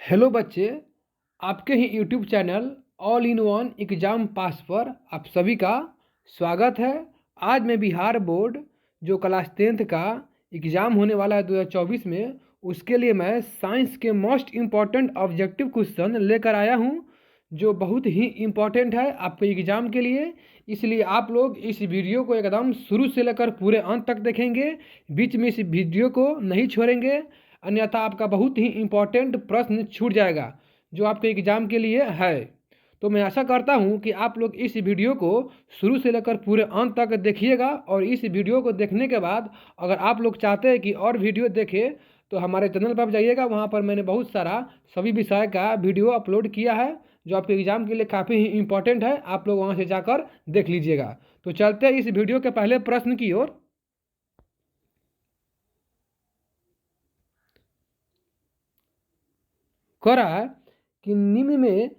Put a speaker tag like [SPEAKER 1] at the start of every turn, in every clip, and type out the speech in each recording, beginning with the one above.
[SPEAKER 1] Hello बच्चे, आपके ही YouTube channel all in one exam pass पर आप सभी का स्वागत है। आज मैं बिहार बोर्ड जो क्लास 10th का एग्ज़ाम होने वाला है 2024 में, उसके लिए मैं साइंस के मोस्ट इम्पॉर्टेंट ऑब्जेक्टिव क्वेश्चन लेकर आया हूं, जो बहुत ही इम्पॉर्टेंट है आपके एग्ज़ाम के लिए। इसलिए आप लोग इस वीडियो को एकदम शुरू से लेकर पूरे अंत तक देखेंगे, बीच में इस वीडियो को नहीं छोड़ेंगे, अन्यथा आपका बहुत ही इम्पोर्टेंट प्रश्न छूट जाएगा जो आपके एग्ज़ाम के लिए है। तो मैं आशा करता हूं कि आप लोग इस वीडियो को शुरू से लेकर पूरे अंत तक देखिएगा, और इस वीडियो को देखने के बाद अगर आप लोग चाहते हैं कि और वीडियो देखें तो हमारे चैनल पर जाइएगा। वहां पर मैंने बहुत सारा सभी विषय का वीडियो अपलोड किया है जो आपके एग्ज़ाम के लिए काफ़ी ही इम्पोर्टेंट है। आप लोग वहाँ से जाकर देख लीजिएगा। तो चलते हैं इस वीडियो के पहले प्रश्न की ओर। कह रहा है कि निम्न में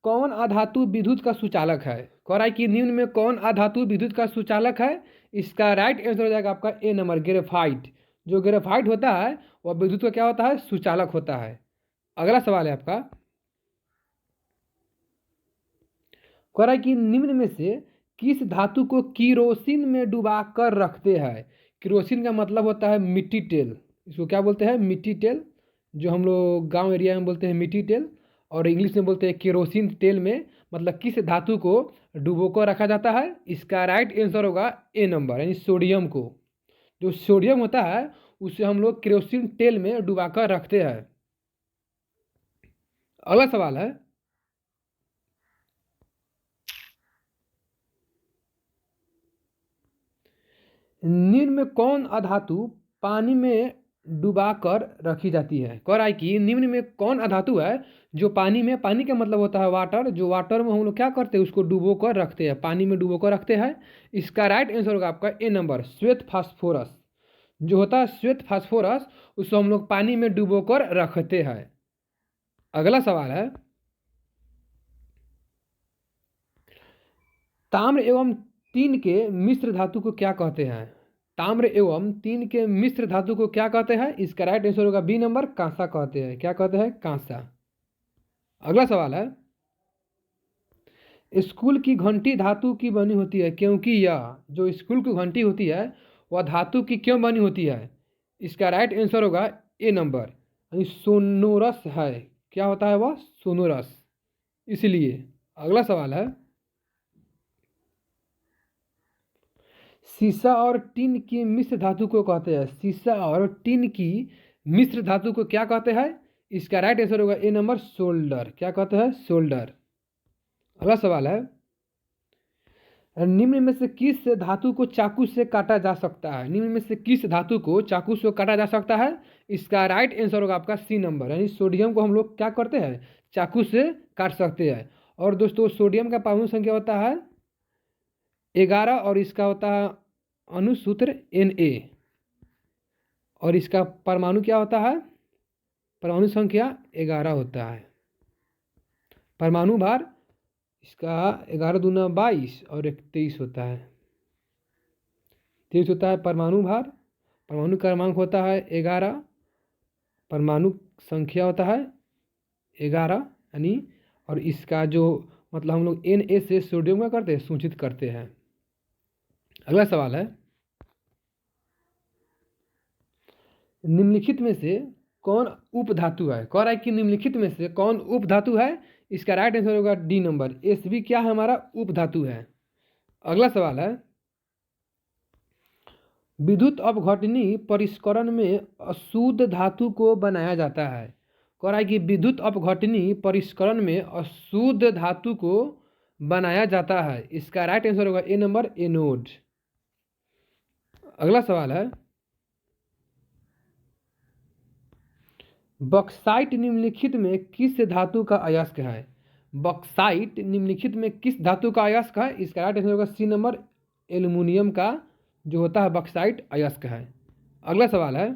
[SPEAKER 1] कौन अधातु विद्युत का सुचालक है। कह रहा है कि निम्न में कौन अधातु विद्युत का सुचालक है। इसका राइट आंसर हो जाएगा आपका ए नंबर, ग्रेफाइट। जो ग्रेफाइट होता है वह विद्युत का क्या होता है, सुचालक होता है। अगला सवाल है आपका। कह रहा है कि निम्न में से किस धातु को किरोसिन में डुबा कर रखते हैं। किरोसिन का मतलब होता है मिट्टी तेल। इसको क्या बोलते हैं, मिट्टी तेल, जो हम लोग गांव एरिया में बोलते हैं मिट्टी तेल, और इंग्लिश में बोलते हैं केरोसिन तेल में। मतलब किस धातु को डुबो कर रखा जाता है। इसका राइट आंसर होगा ए नंबर, यानी सोडियम को। जो सोडियम होता है उसे हम लोग केरोसिन तेल में डुबा कर रखते हैं। अगला सवाल है। निम्न में कौन अधातु पानी में डुबाकर रखी जाती है। कह रहा है कि निम्न में कौन अधातु है जो पानी में, पानी का मतलब होता है वाटर, जो वाटर में हम लोग क्या करते हैं, उसको डुबो कर रखते हैं, पानी में डुबो कर रखते हैं। इसका राइट आंसर होगा आपका ए नंबर, श्वेत फास्फोरस। जो होता है श्वेत फास्फोरस, उसको हम लोग पानी में डुबो कर रखते हैं। अगला सवाल है। ताम्र एवं तीन के मिश्र धातु को क्या कहते हैं। ताम्र एवं तीन के मिश्र धातु को क्या कहते हैं। इसका राइट आंसर होगा बी नंबर, कांसा कहते हैं। क्या कहते हैं, कांसा। अगला सवाल है। स्कूल की घंटी धातु की बनी होती है क्योंकि यह, जो स्कूल की घंटी होती है वह धातु की क्यों बनी होती है। इसका राइट आंसर होगा ए नंबर, यानी सोनोरस है। क्या होता है वह, सोनोरस, इसलिए। अगला सवाल है। सीसा और टिन की मिश्र धातु को कहते हैं। सीसा और टिन की मिश्र धातु को क्या कहते हैं। इसका राइट आंसर होगा ए नंबर, सोल्डर। क्या कहते हैं, सोल्डर। अगला सवाल है। निम्न में से किस धातु को चाकू से काटा जा सकता है। निम्न में से किस धातु को चाकू से काटा जा सकता है। इसका राइट आंसर होगा आपका सी नंबर, यानी सोडियम को हम लोग क्या करते हैं, चाकू से काट सकते हैं। और दोस्तों, सोडियम का परमाणु संख्या होता है 11, और इसका होता है अणुसूत्र Na, और इसका परमाणु क्या होता है, परमाणु संख्या 11 होता है। परमाणु भार इसका 11 दूना 22 और 23 होता है। 23 होता है परमाणु भार। परमाणु क्रमांक होता है 11, परमाणु संख्या होता है 11, यानी। और इसका जो मतलब हम लोग Na से सोडियम का करते हैं, सूचित करते हैं। अगला सवाल है। निम्नलिखित में से कौन उपधातु है। कह रहा है कि निम्नलिखित में से कौन उपधातु है। इसका राइट आंसर होगा डी नंबर, Sb क्या है, हमारा उपधातु है। अगला सवाल है। विद्युत अपघटनी परिष्करण में अशुद्ध धातु को बनाया जाता है। कह रहा है कि विद्युत अपघटनी परिष्करण में अशुद्ध धातु को बनाया जाता है। इसका राइट आंसर होगा ए नंबर, एनोड। अगला सवाल है। बॉक्साइट निम्नलिखित में किस धातु का अयस्क है। बॉक्साइट निम्नलिखित में किस धातु का अयस्क है। इसका राइट आंसर होगा सी नंबर, एल्युमिनियम का जो होता है बॉक्साइट अयस्क है। अगला सवाल है।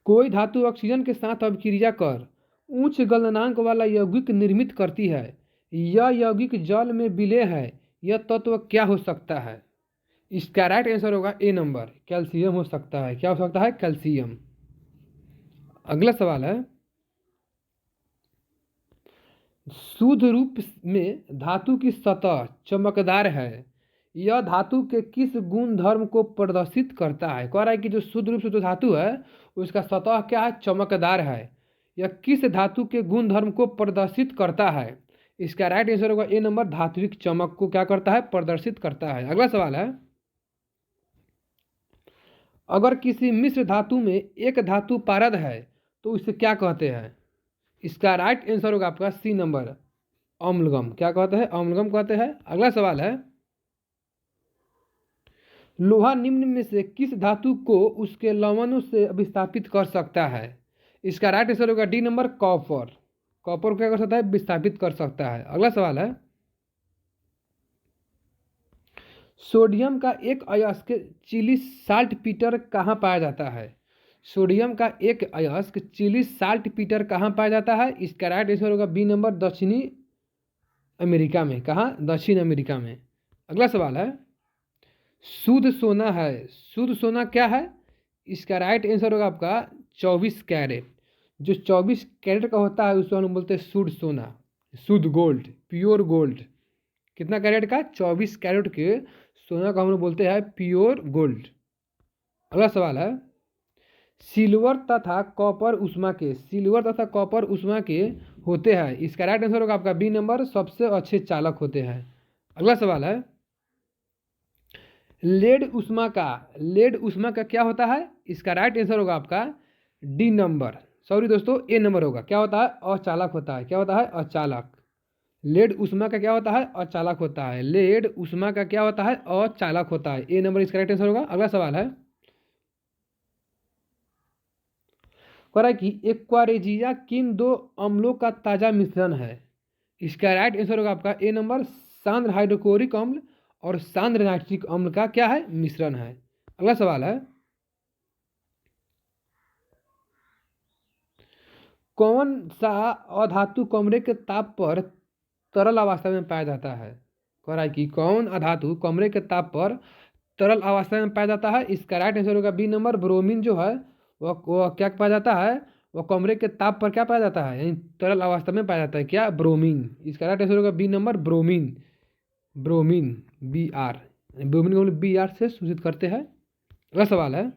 [SPEAKER 1] कोई धातु ऑक्सीजन के साथ अभिक्रिया कर उच्च गलनांक वाला यौगिक निर्मित करती है। यह यौगिक जल में विलेय है। यह तत्व क्या हो सकता है। इसका राइट आंसर होगा ए नंबर, कैल्शियम हो सकता है। क्या हो सकता है, कैल्शियम। अगला सवाल है। शुद्ध रूप में धातु की सतह चमकदार है, यह धातु के किस गुण धर्म को प्रदर्शित करता है। कह रहा है कि जो शुद्ध रूप से जो धातु है उसका सतह क्या है, चमकदार है। यह किस धातु के गुण धर्म को प्रदर्शित करता है। इसका राइट आंसर होगा ए नंबर, धात्विक चमक को क्या करता है, प्रदर्शित करता है। अगला सवाल है, अगर किसी मिश्र धातु में एक धातु पारद है तो इसे क्या कहते हैं। इसका राइट आंसर होगा आपका सी नंबर, अम्लगम। क्या कहते हैं, अम्लगम कहते हैं। अगला सवाल है, लोहा निम्न में से किस धातु को उसके लवणों से विस्थापित कर सकता है। इसका राइट आंसर होगा डी नंबर, कॉपर। कॉपर क्या कर सकता है, विस्थापित कर सकता है। अगला सवाल है, सोडियम का एक अयस्क चिली साल्ट पीटर कहाँ पाया जाता है। सोडियम का एक अयस्क चिली साल्ट पीटर कहाँ पाया जाता है। इसका राइट आंसर होगा बी नंबर, दक्षिणी अमेरिका में। कहाँ, दक्षिण अमेरिका में। अगला सवाल है, शुद्ध सोना है, शुद्ध सोना क्या है। इसका राइट आंसर होगा आपका 24 कैरेट। जो 24 कैरेट का होता है उसको हम बोलते हैं शुद्ध सोना, शुद्ध गोल्ड, प्योर गोल्ड। कितना कैरेट का, 24 कैरेट के सोना को हम लोग बोलते हैं प्योर गोल्ड। अगला सवाल है, सिल्वर तथा कॉपर उष्मा के, सिल्वर तथा कॉपर उष्मा के होते हैं। इसका राइट आंसर होगा आपका बी नंबर, सबसे अच्छे चालक होते हैं। अगला सवाल है, लेड उष्मा का क्या होता है। इसका राइट आंसर होगा आपका डी नंबर, सॉरी दोस्तों ए नंबर होगा। क्या होता है, अचालक होता है। क्या होता है, अचालक। लेड उष्मा का क्या होता है, अचालक होता है। लेड उष्मा का क्या होता है, अचालक होता है। ए नंबर इसका राइट आंसर होगा। अगला सवाल है, कह रहा है कि एक्वारेजिया किन दो अम्लों का ताजा मिश्रण है। इसका राइट आंसर होगा आपका ए नंबर, सांद्र हाइड्रोक्लोरिक अम्ल और सांद्र नाइट्रिक अम्ल का क्या है, मिश्रण है। अगला सवाल है, कौन सा अधातु कमरे के ताप पर तरल अवस्था में पाया जाता है। कह रहा है कि कौन अधातु कमरे के ताप पर तरल अवस्था में पाया जाता है। इसका राइट आंसर होगा बी नंबर, ब्रोमीन जो है वह क्या पाया जाता है, वह कमरे के ताप पर क्या पाया जाता है, यानी तरल अवस्था में पाया जाता है। क्या, ब्रोमीन। इसका राइट आंसर होगा B number, bromine. Bromine, B R, bromine को हम लोग बी आर से सूचित करते हैं। अगला सवाल है,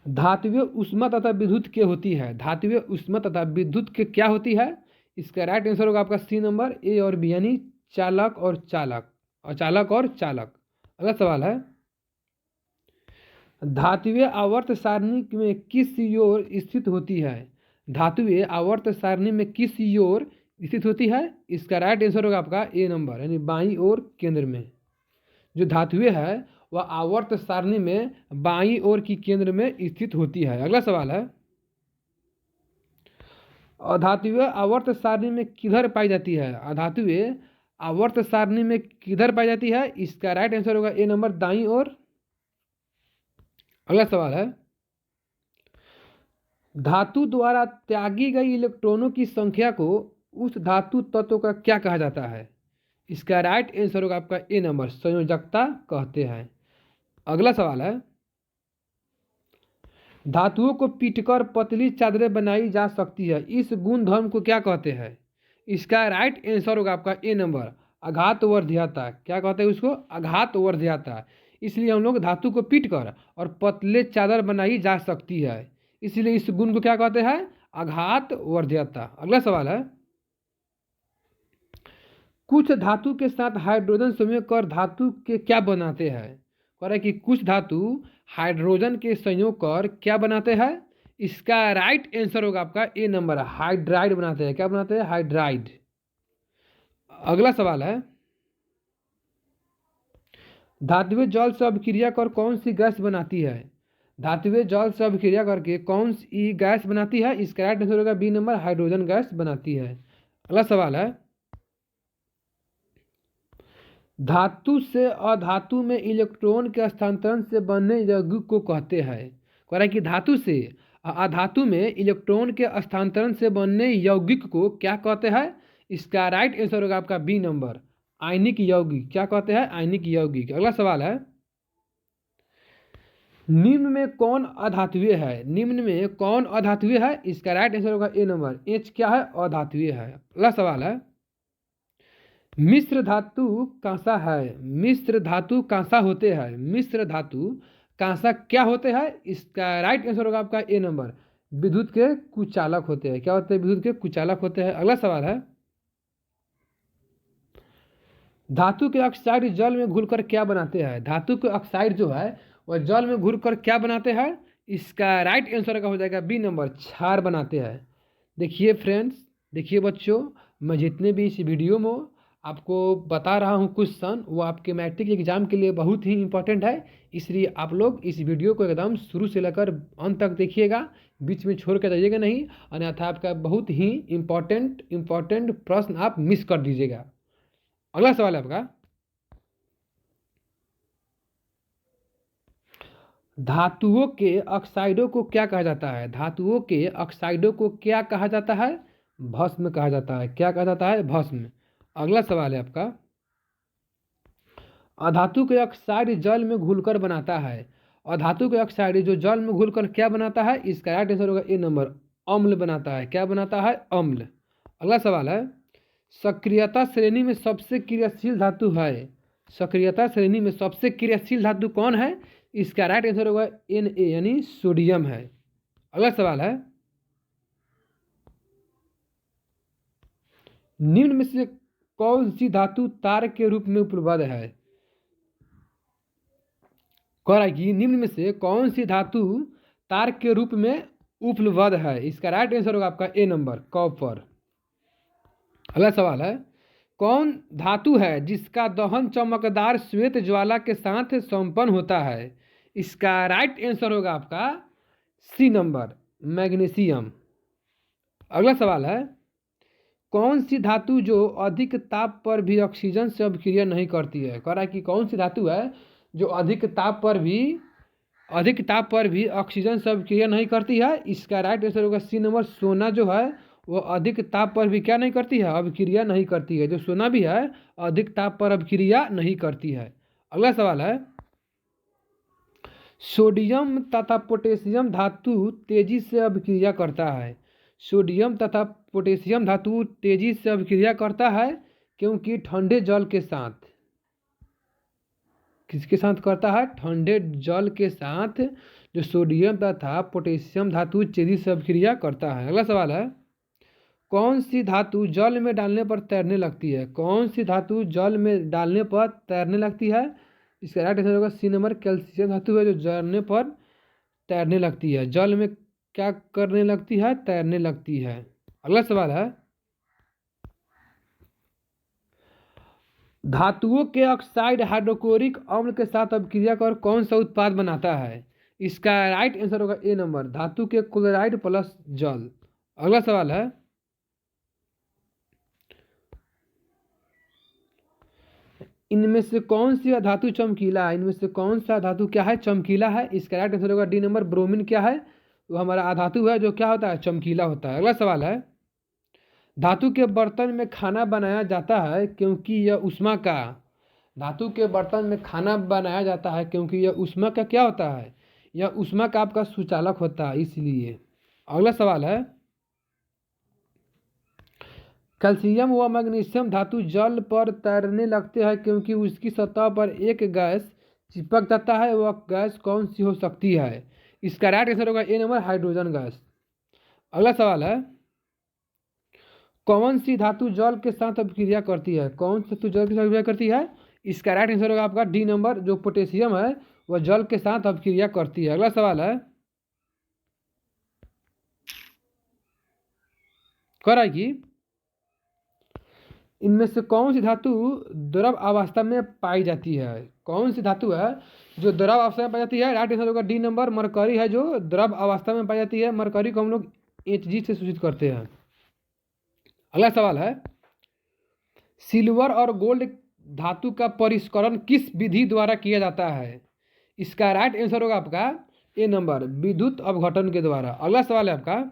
[SPEAKER 1] धात्विय उष्मा तथा विद्युत के होती है। धात्विय उष्मा तथा विद्युत के क्या होती है। इसका राइट आंसर होगा आपका सी नंबर, ए और बी, यानी चालक और चालक, अचालक और चालक। अगला सवाल है, धात्विय आवर्त सारणी में किस ओर स्थित होती है। धात्विय आवर्त सारणी में किस ओर स्थित होती है। इसका राइट आंसर होगा आपका ए नंबर, यानी बाईं ओर केंद्र में। जो धात्विय है वह आवर्त सारणी में बाईं ओर की केंद्र में स्थित होती है। अगला सवाल है, अधात्विय आवर्त सारणी में किधर पाई जाती है। अधात्विय आवर्त सारणी में किधर पाई जाती है। इसका राइट आंसर होगा ए नंबर, दाईं ओर। अगला सवाल है, धातु द्वारा त्यागी गई इलेक्ट्रॉनों की संख्या को उस धातु तत्व का क्या कहा जाता है। इसका राइट आंसर होगा आपका ए नंबर, संयोजकता कहते हैं। अगला सवाल है, धातुओं को पीटकर पतली चादरें बनाई जा सकती है, इस गुण धर्म को क्या कहते हैं। इसका राइट आंसर होगा आपका ए नंबर, आघातवर्ध्यता। क्या कहते हैं उसको, आघातवर्ध्यता। इसलिए हम लोग धातु को पीट कर और पतले चादर बनाई जा सकती है, इसलिए इस गुण को क्या कहते हैं, आघातवर्ध्यता। अगला सवाल है, कुछ धातु के साथ हाइड्रोजन संयोग कर धातु के क्या बनाते हैं। कह रहा है कि कुछ धातु हाइड्रोजन के संयोग कर क्या बनाते हैं। इसका राइट आंसर होगा आपका ए नंबर, हाइड्राइड बनाते हैं। क्या बनाते हैं, हाइड्राइड। अगला सवाल है, धात्विय जल से अभिक्रिया कर कौन सी गैस बनाती है। धात्विय जल से अभिक्रिया करके कौन सी गैस बनाती है। इसका राइट आंसर होगा बी नंबर, हाइड्रोजन गैस बनाती है। अगला सवाल है, धातु से अधातु में इलेक्ट्रॉन के स्थानांतरण से बनने यौगिक को कहते हैं। कह रहा है कि धातु से अधातु में इलेक्ट्रॉन के स्थानांतरण से बनने यौगिक को क्या कहते हैं। इसका राइट आंसर होगा आपका बी नंबर, आयनिक यौगिक। क्या कहते हैं, आयनिक यौगिक। अगला सवाल है, निम्न में कौन अधातुवीय है? निम्न में कौन अधातुवीय है? इसका राइट आंसर होगा ए नंबर, एच क्या है? अधातुवीय है। अगला सवाल है, मिश्र धातु कांसा है? मिश्र धातु कांसा होते हैं। मिश्र धातु कांसा क्या होते हैं? इसका राइट आंसर होगा आपका ए नंबर, विद्युत के कुचालक होते हैं। क्या होते हैं? विद्युत के कुचालक होते हैं। अगला सवाल है, धातु के ऑक्साइड जल में घुलकर क्या बनाते हैं? धातु के ऑक्साइड जो है वह जल में घुलकर क्या बनाते हैं? इसका राइट आंसर का हो जाएगा बी नंबर, क्षार बनाते हैं। देखिए फ्रेंड्स, देखिए बच्चों, मैं जितने भी इस वीडियो में आपको बता रहा हूँ क्वेश्चन, वो आपके मैट्रिक एग्जाम के लिए बहुत ही इंपॉर्टेंट है। इसलिए आप लोग इस वीडियो को एकदम शुरू से लेकर अंत तक देखिएगा, बीच में छोड़ कर जाइएगा नहीं, अन्यथा आपका बहुत ही इंपॉर्टेंट प्रश्न आप मिस कर दीजिएगा। अगला सवाल है आपका, धातुओं के ऑक्साइडों को क्या कहा जाता है? धातुओं के ऑक्साइडों को क्या कहा जाता है? भस्म कहा जाता है। क्या कहा जाता है? भस्म। अगला सवाल है आपका, अधातु के ऑक्साइड जल में घुलकर बनाता है। अधातु के ऑक्साइड जो जल में घुलकर क्या बनाता है? इसका राइट आंसर होगा ए नंबर, अम्ल बनाता है। क्या बनाता है? अम्ल। अगला सवाल है, सक्रियता श्रेणी में सबसे क्रियाशील धातु है। सक्रियता श्रेणी में सबसे क्रियाशील धातु कौन है? इसका राइट आंसर होगा Na यानी सोडियम है। अगला सवाल है, निम्न में से कौन सी धातु तार के रूप में उपलब्ध है? कह रहा है कि निम्न में से कौन सी धातु तार के रूप में उपलब्ध है? इसका राइट आंसर होगा आपका ए नंबर, कॉपर। अगला सवाल है, कौन धातु है जिसका दहन चमकदार श्वेत ज्वाला के साथ संपन्न होता है? इसका राइट आंसर होगा आपका सी नंबर, मैग्नीशियम। अगला सवाल है, कौन सी धातु जो अधिक ताप पर भी ऑक्सीजन से अभिक्रिया नहीं करती है? कह रहा है कि कौन सी धातु है जो अधिक ताप पर भी ऑक्सीजन से अभिक्रिया नहीं करती है? इसका राइट आंसर होगा सी नंबर, सोना जो है वो अधिक ताप पर भी क्या नहीं करती है? अभिक्रिया नहीं करती है। जो सोना भी है अधिक ताप पर अभिक्रिया नहीं करती है। अगला सवाल है, सोडियम तथा पोटेशियम धातु तेजी से अभिक्रिया करता है। सोडियम तथा पोटेशियम धातु तेजी से अभिक्रिया करता है क्योंकि ठंडे जल के साथ। किसके साथ करता है? ठंडे जल के साथ जो सोडियम तथा पोटेशियम धातु तेजी से अभिक्रिया करता है। अगला सवाल है, कौन सी धातु जल में डालने पर तैरने लगती है? कौन सी धातु जल में डालने पर तैरने लगती है? इसका राइट आंसर होगा सी नंबर, कैल्शियम धातु है जो जलने पर तैरने लगती है। जल में क्या करने लगती है? तैरने लगती है। अगला सवाल है, धातुओं के ऑक्साइड हाइड्रोक्लोरिक अम्ल के साथ अभिक्रिया कर कौन सा उत्पाद बनाता है? इसका राइट आंसर होगा ए नंबर, धातु के क्लोराइड प्लस जल। अगला सवाल है, इनमें से कौन सी धातु चमकीला है? इनमें से कौन सा धातु क्या है? चमकीला है। इसका राइट आंसर होगा डी नंबर, ब्रोमीन क्या है? वो हमारा अधातु है जो क्या होता है? चमकीला होता है। अगला सवाल है, धातु के बर्तन में खाना बनाया जाता है क्योंकि यह ऊष्मा का। धातु के बर्तन में खाना बनाया जाता है क्योंकि यह ऊष्मा का क्या होता है? यह ऊष्मा का आपका सुचालक होता है, इसलिए। अगला सवाल है, कैल्शियम व मैग्नीशियम धातु जल पर तैरने लगते हैं क्योंकि उसकी सतह पर एक गैस चिपक जाता है। वह गैस कौन सी हो सकती है? इसका राइट आंसर होगा ए नंबर, हाइड्रोजन गैस। अगला सवाल है, कौन सी धातु जल के साथ अभिक्रिया करती है? कौन सी धातु जल के साथ अभिक्रिया करती है? इसका राइट आंसर होगा आपका डी नंबर, जो पोटेशियम है वह जल के साथ अभिक्रिया करती है। अगला सवाल है, कह रहा है कि इनमें से कौन सी धातु द्रव अवस्था में पाई जाती है? कौन सी धातु है जो द्रव अवस्था में पाई जाती है? राइट आंसर होगा डी नंबर, मरकरी है जो द्रव अवस्था में पाई जाती है। मरकरी को हम लोग Hg से सूचित करते हैं। अगला सवाल है, सिल्वर और गोल्ड धातु का परिष्करण किस विधि द्वारा किया जाता है? इसका राइट आंसर होगा आपका ए नंबर, विद्युत अपघटन के द्वारा। अगला सवाल है आपका,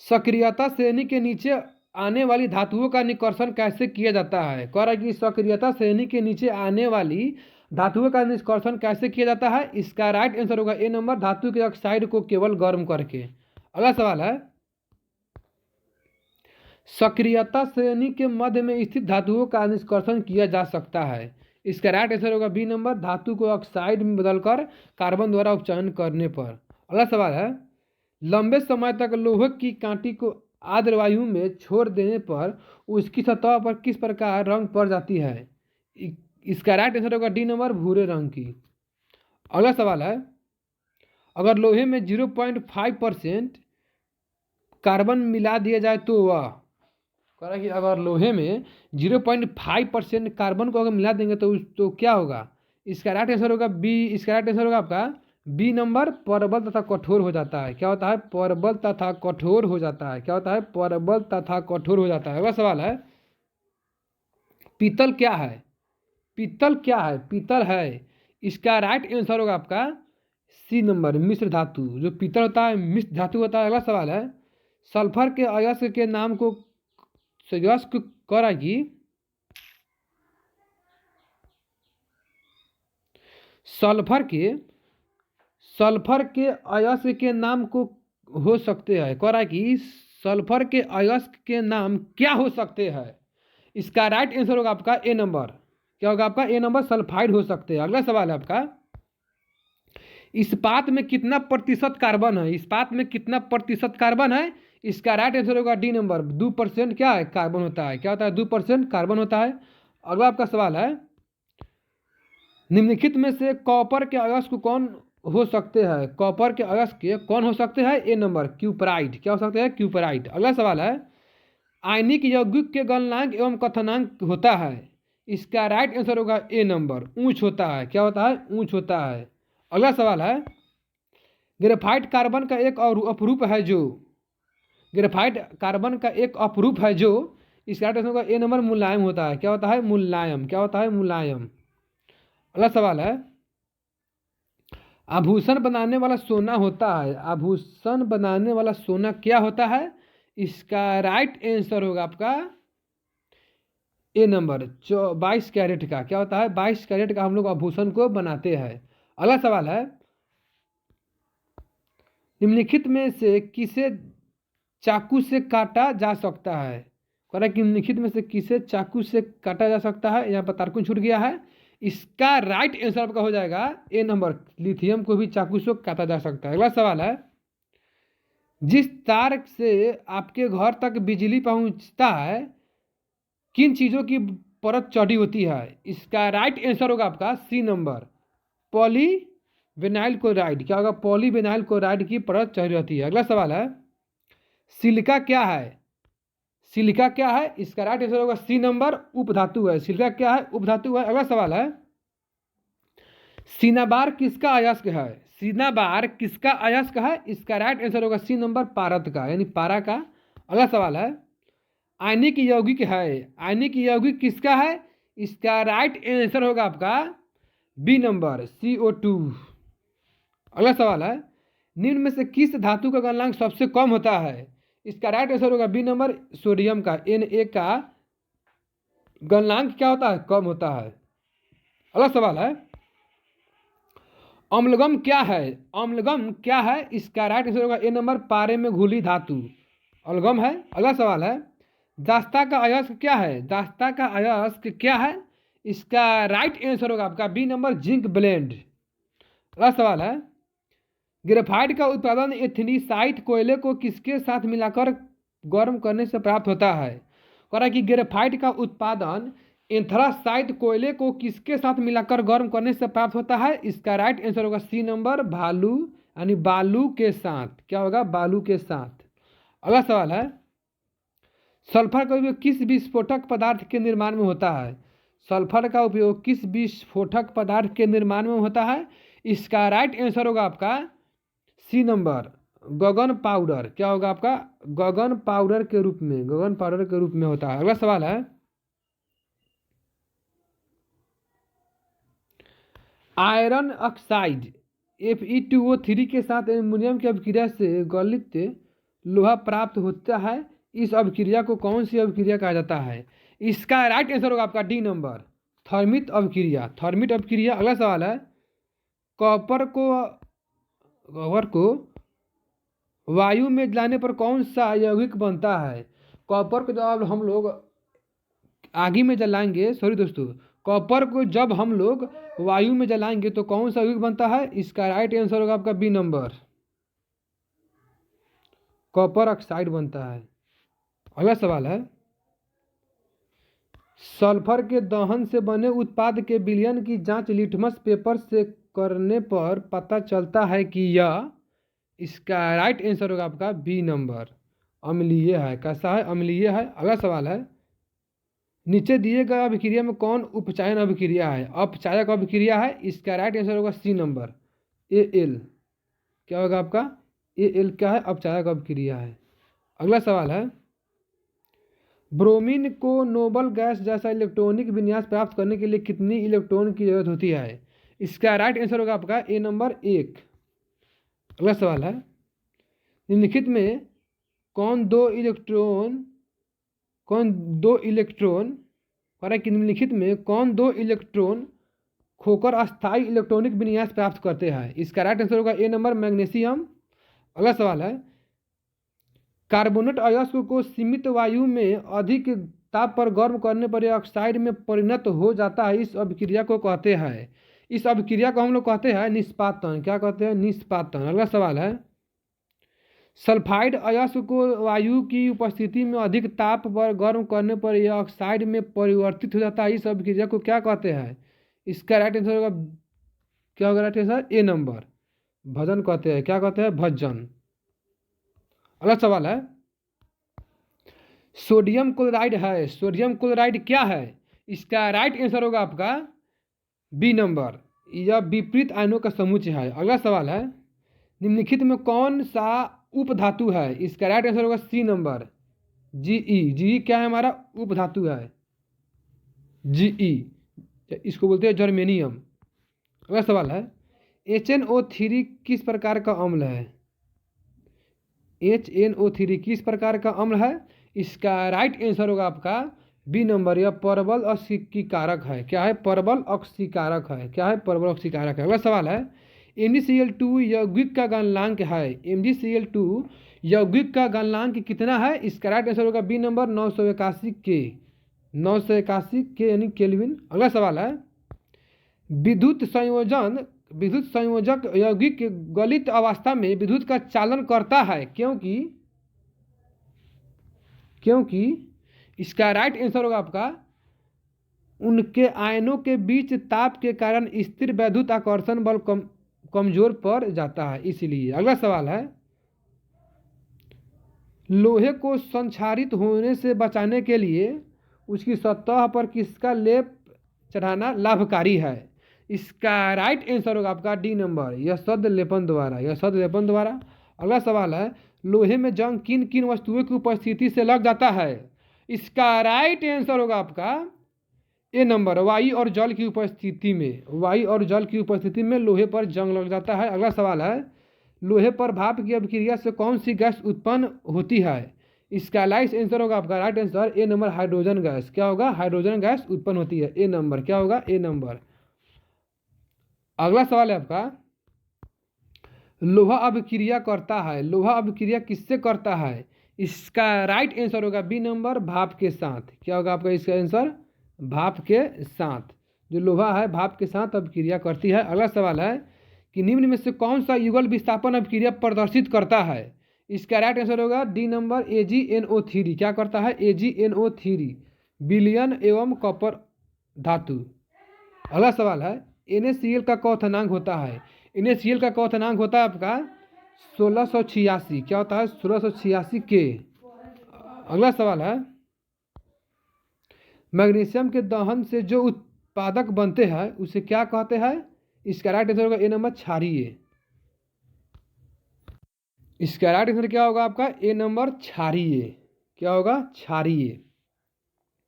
[SPEAKER 1] सक्रियता श्रेणी के नीचे आने वाली धातुओं का निष्कर्षण कैसे किया जाता है? कह रहा है कि सक्रियता श्रेणी के नीचे आने वाली धातुओं का निष्कर्षण कैसे किया जाता है? इसका राइट आंसर होगा ए नंबर, धातु के ऑक्साइड को केवल गर्म करके। अगला सवाल है, सक्रियता श्रेणी के मध्य में स्थित धातुओं का निष्कर्षण किया जा सकता है। इसका राइट आंसर होगा बी नंबर, धातु को ऑक्साइड में बदलकर कार्बन द्वारा उपचयन करने पर। अगला सवाल है, लंबे समय तक लोहे की कांटी को आर्द्र वायु में छोड़ देने पर उसकी सतह पर किस प्रकार रंग पड़ जाती है? इसका राइट आंसर होगा डी नंबर, भूरे रंग की। अगला सवाल है, अगर लोहे में 0.5% कार्बन मिला दिया जाए तो वह, कह रहा है कि अगर लोहे में 0.5% कार्बन को अगर मिला देंगे तो क्या होगा? इसका राइट आंसर होगा बी, इसका राइट आंसर होगा आपका बी नंबर, परबल तथा कठोर हो जाता है। क्या होता है? परबल तथा कठोर हो जाता है। क्या होता है? परबल तथा कठोर हो जाता है। अगला सवाल है, पीतल क्या है? पीतल क्या है? पीतल है, इसका राइट आंसर होगा आपका सी नंबर, मिश्र धातु। जो पीतल होता है मिश्र धातु होता है। अगला सवाल है, सल्फर के अयस्क के नाम को अयस्क करेगी, सल्फर के अयस्क के नाम को हो सकते हैं, कह रहा है कि सल्फर के अयस्क के नाम क्या हो सकते हैं? इसका राइट आंसर होगा आपका ए नंबर। क्या होगा आपका? ए नंबर, सल्फाइड हो सकते हैं। अगला सवाल है आपका, इस्पात में कितना प्रतिशत कार्बन है? इस्पात में कितना प्रतिशत कार्बन है? इसका राइट आंसर होगा डी नंबर, 2% क्या है? कार्बन होता है। क्या होता है? 2% कार्बन होता है। अगला आपका सवाल है, निम्नलिखित में से कॉपर के अयस्क कौन हो सकते हैं? कॉपर के अयस्क कौन हो सकते हैं? ए नंबर, क्यूपराइट। क्या हो सकते हैं? क्यूपराइट। अगला सवाल है, आयनिक यौगिक के गलनांक एवं कथनांक होता है। इसका राइट आंसर होगा ए नंबर, ऊंच होता है। क्या होता है? ऊंच होता है। अगला सवाल है, ग्रेफाइट कार्बन का एक और अपरूप है जो, ग्रेफाइट कार्बन का एक अपरूप है जो, इसका राइट आंसर होगा ए नंबर, मुलायम होता है। क्या होता है? मुलायम। क्या होता है? मुलायम। अगला सवाल है, आभूषण बनाने वाला सोना होता है। आभूषण बनाने वाला सोना क्या होता है? इसका राइट आंसर होगा आपका ए नंबर, 22 कैरेट का। क्या होता है? 22 कैरेट का हम लोग आभूषण को बनाते हैं। अगला सवाल है, निम्नलिखित में से किसे चाकू से काटा जा सकता है? कह रहा है कि निम्नलिखित में से किसे चाकू से काटा जा सकता है? यहाँ पर तारकुन छूट गया है। इसका राइट आंसर आपका हो जाएगा ए नंबर, लिथियम को भी चाकू से काटा जा सकता है। अगला सवाल है, जिस तार से आपके घर तक बिजली पहुंचता है किन चीज़ों की परत चढ़ी होती है? इसका राइट आंसर होगा आपका सी नंबर, पॉलीविनाइल क्लोराइड। क्या होगा? पॉलीविनाइल क्लोराइड की परत चढ़ी होती है। अगला सवाल है, सिलिका क्या है? सिलिका क्या है? इसका राइट आंसर होगा सी नंबर, उपधातु है। सिलिका क्या है? उपधातु है। अगला सवाल है, सिनाबार किसका अयस्क है? सिनाबार किसका अयस्क है? इसका राइट आंसर होगा सी नंबर, पारद का, यानी पारा का। अगला सवाल है, आयनिक यौगिक है, आयनिक यौगिक किसका है? इसका राइट आंसर होगा आपका बी नंबर, CO2। अगला सवाल है, निम्न में से किस धातु का गलनांक सबसे कम होता है? इसका राइट आंसर होगा बी नंबर, सोडियम का, Na का गलनांक क्या होता है? कम होता है। अगला सवाल है, अम्लगम क्या है? अम्लगम क्या है? इसका राइट आंसर होगा ए नंबर, पारे में घुली धातु अम्लगम है। अगला सवाल है, दास्ता का अयस्क क्या है? दास्ता का अयस्क क्या है? इसका राइट आंसर होगा आपका बी नंबर, जिंक ब्लेंड। अगला सवाल है, ग्रेफाइट का उत्पादन एथेनीसाइट कोयले को किसके साथ मिलाकर गर्म करने से प्राप्त होता है? कह रहा है कि ग्रेफाइट का उत्पादन एंथ्रासाइट कोयले को किसके साथ मिलाकर गर्म करने से प्राप्त होता है? इसका राइट आंसर होगा सी नंबर, भालू, यानी बालू के साथ। क्या होगा? बालू के साथ। अगला सवाल है, सल्फर का उपयोग किस विस्फोटक पदार्थ के निर्माण में होता है? सल्फर का उपयोग किस विस्फोटक पदार्थ के निर्माण में होता है? इसका राइट आंसर होगा आपका सी नंबर, गगन पाउडर। क्या होगा आपका? गगन पाउडर के रूप में, गगन पाउडर के रूप में होता है। अगला सवाल है, आयरन ऑक्साइड Fe2O3 के साथ एल्युमिनियम की अभिक्रिया से गलित लोहा प्राप्त होता है। इस अभिक्रिया को कौन सी अभिक्रिया कहा जाता है? इसका राइट आंसर होगा आपका डी नंबर, थर्मित अभिक्रिया, थर्मित अभिक्रिया। अगला सवाल है, कॉपर को वायु में जलाने पर कौन सा यौगिक बनता है? कॉपर को जब हम लोग आग में जलाएंगे, सॉरी दोस्तों, कॉपर को जब हम लोग वायु में जलाएंगे तो कौन सा यौगिक बनता है? इसका राइट आंसर होगा आपका बी नंबर, कॉपर ऑक्साइड बनता है। अगला सवाल है, सल्फर के दहन से बने उत्पाद के विलयन की जांच लिटमस पेपर से करने पर पता चलता है कि यह, इसका राइट आंसर होगा आपका बी नंबर, अम्लीय है। कैसा है? अम्लीय है। अगला सवाल है, नीचे दिए गए अभिक्रिया में कौन उपचायन अभिक्रिया है? अपचायक अभिक्रिया है। इसका राइट आंसर होगा सी नंबर, Al। क्या होगा आपका? Al क्या है? अपचायक अभिक्रिया है। अगला सवाल है, ब्रोमीन को नोबल गैस जैसा इलेक्ट्रॉनिक विन्यास प्राप्त करने के लिए कितनी इलेक्ट्रॉन की जरूरत होती है? इसका राइट आंसर होगा आपका ए नंबर 1। अगला सवाल है, निम्नलिखित में कौन दो इलेक्ट्रॉन कि निम्नलिखित में कौन दो इलेक्ट्रॉन खोकर अस्थायी इलेक्ट्रॉनिक विन्यास प्राप्त करते हैं? इसका राइट आंसर होगा ए नंबर, मैग्नीशियम। अगला सवाल है, कार्बोनेट अयस्क को सीमित वायु में अधिक ताप पर गर्म करने पर यह ऑक्साइड में परिणत हो जाता है। इस अभिक्रिया को कहते हैं, इस अभिक्रिया को हम लोग कहते हैं निष्पादन। क्या कहते हैं? निष्पादन। अगला सवाल है, सल्फाइड अयस्क को वायु की उपस्थिति में अधिक ताप पर गर्म करने पर यह ऑक्साइड में परिवर्तित हो जाता है। इस अभिक्रिया को क्या कहते हैं? इसका राइट आंसर होगा, क्या होगा राइट आंसर? ए नंबर, भजन कहते हैं। क्या कहते हैं? भजन। अगला सवाल है, सोडियम क्लोराइड है, सोडियम क्लोराइड क्या है? इसका राइट आंसर होगा आपका बी नंबर, यह विपरीत आयनों का समुच्चय है। अगला सवाल है, निम्नलिखित में कौन सा उपधातु है? इसका राइट आंसर होगा सी नंबर, Ge। Ge क्या है? हमारा उपधातु है, Ge, इसको बोलते हैं जर्मेनियम। अगला सवाल है, HNO3 किस प्रकार का अम्ल है? HNO3 किस प्रकार का अम्ल है? इसका राइट आंसर होगा आपका बी नंबर, यह परबल ऑक्सीकारक है। क्या है? परबल ऑक्सीकारक है। क्या है? परबल ऑक्सीकारक है। अगला सवाल है, MgCl2 यौगिक का गलनांक है, MgCl2 यौगिक का गलनांक कितना है? इसका राइट आंसर होगा बी नंबर, 981 के, 981 के यानी केल्विन। अगला सवाल है, विद्युत संयोजक यौगिक गलित अवस्था में विद्युत का चालन करता है क्योंकि इसका राइट आंसर होगा आपका, उनके आयनों के बीच ताप के कारण स्थिर वैद्युत आकर्षण बल कमजोर पड़ जाता है, इसलिए। अगला सवाल है, लोहे को संक्षारित होने से बचाने के लिए उसकी सतह पर किसका लेप चढ़ाना लाभकारी है? इसका राइट आंसर होगा आपका डी नंबर, यह सद लेपन द्वारा। अगला सवाल है, लोहे में जंग किन किन वस्तुओं की उपस्थिति से लग जाता है? इसका राइट आंसर होगा आपका ए नंबर, वायु और जल की उपस्थिति में लोहे पर जंग लग जाता है। अगला सवाल है, लोहे पर भाप की अभिक्रिया से कौन सी गैस उत्पन्न होती है? इसका राइट आंसर होगा आपका right answer A number, hydrogen gas. क्या होगा? हाइड्रोजन गैस उत्पन्न होती है, ए नंबर। क्या होगा? ए नंबर। अगला सवाल है आपका, लोहा अभिक्रिया करता है, लोहा अभिक्रिया किससे करता है? इसका राइट आंसर होगा बी नंबर, भाप के साथ। क्या होगा आपका इसका आंसर? भाप के साथ। जो लोहा है भाप के साथ अभिक्रिया करती है। अगला सवाल है कि निम्न में से कौन सा युगल विस्थापन अभिक्रिया प्रदर्शित करता है? इसका राइट आंसर होगा डी नंबर, AgNO3। क्या करता है? AgNO3, विलयन एवं कॉपर धातु। अगला सवाल है, NaCl का क्वथनांक होता है? NaCl का क्वथनांक होता है आपका 1686। क्या होता है? 1686 के। अगला सवाल है, मैग्नीशियम के दहन से जो उत्पादक बनते हैं उसे क्या कहते हैं? इसका राइट आंसर होगा ए नंबर, क्षारीय। इसका राइट आंसर क्या होगा आपका? ए नंबर, क्षारीय। क्या होगा? क्षारीय।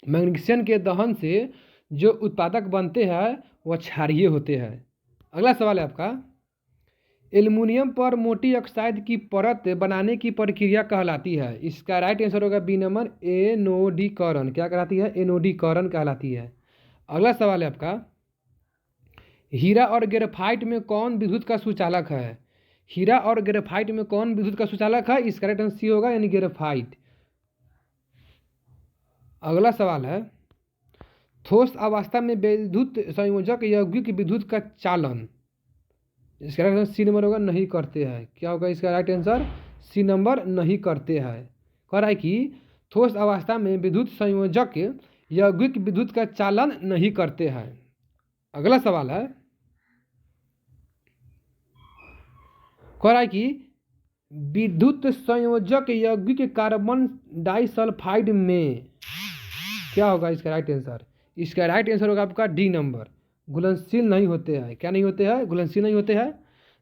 [SPEAKER 1] मैग्नीशियम के दहन से जो उत्पादक बनते हैं वह क्षारीय होते हैं। अगला सवाल है आपका, एल्युमिनियम पर मोटी ऑक्साइड की परत बनाने की प्रक्रिया कहलाती है? इसका राइट आंसर होगा बी नंबर, एनोडीकरण। क्या कहलाती है? एनोडीकरण कहलाती है। अगला सवाल है आपका, हीरा और ग्रेफाइट में कौन विद्युत का सुचालक है? हीरा और ग्रेफाइट में कौन विद्युत का सुचालक है? इसका करेक्ट आंसर सी होगा, यानी ग्रेफाइट। अगला सवाल है, ठोस अवस्था में विद्युत संयोजक यौगिक विद्युत का चालन, इसका राइट आंसर सी नंबर होगा, नहीं करते हैं। क्या होगा इसका राइट आंसर? सी नंबर, नहीं करते हैं। कह रहा है कि ठोस अवस्था में विद्युत संयोजक यौगिक विद्युत का चालन नहीं करते हैं। अगला सवाल है, कह रहा है कि विद्युत संयोजक यौगिक कार्बन डाइसल्फाइड में, क्या होगा इसका राइट आंसर? इसका राइट आंसर होगा आपका डी नंबर, घुलनशील नहीं होते हैं। क्या नहीं होते हैं? घुलनशील नहीं होते हैं।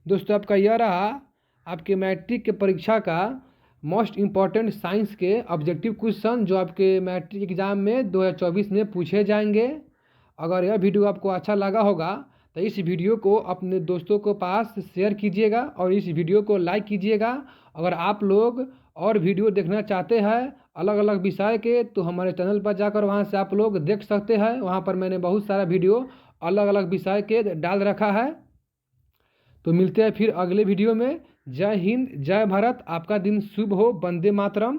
[SPEAKER 1] दोस्तों आपका यह रहा आपके मैट्रिक के परीक्षा का मोस्ट इम्पॉर्टेंट साइंस के ऑब्जेक्टिव क्वेश्चन, जो आपके मैट्रिक एग्जाम में 2024 में पूछे जाएंगे। अगर यह वीडियो आपको अच्छा लगा होगा तो इस वीडियो को अपने दोस्तों के पास शेयर कीजिएगा और इस वीडियो को लाइक कीजिएगा। अगर आप लोग और वीडियो देखना चाहते हैं अलग अलग विषय के, तो हमारे चैनल पर जाकर वहां से आप लोग देख सकते हैं। वहां पर मैंने बहुत सारा वीडियो अलग अलग विषय के डाल रखा है। तो मिलते हैं फिर अगले वीडियो में। जय हिंद, जय भारत, आपका दिन शुभ हो। वंदे मातरम।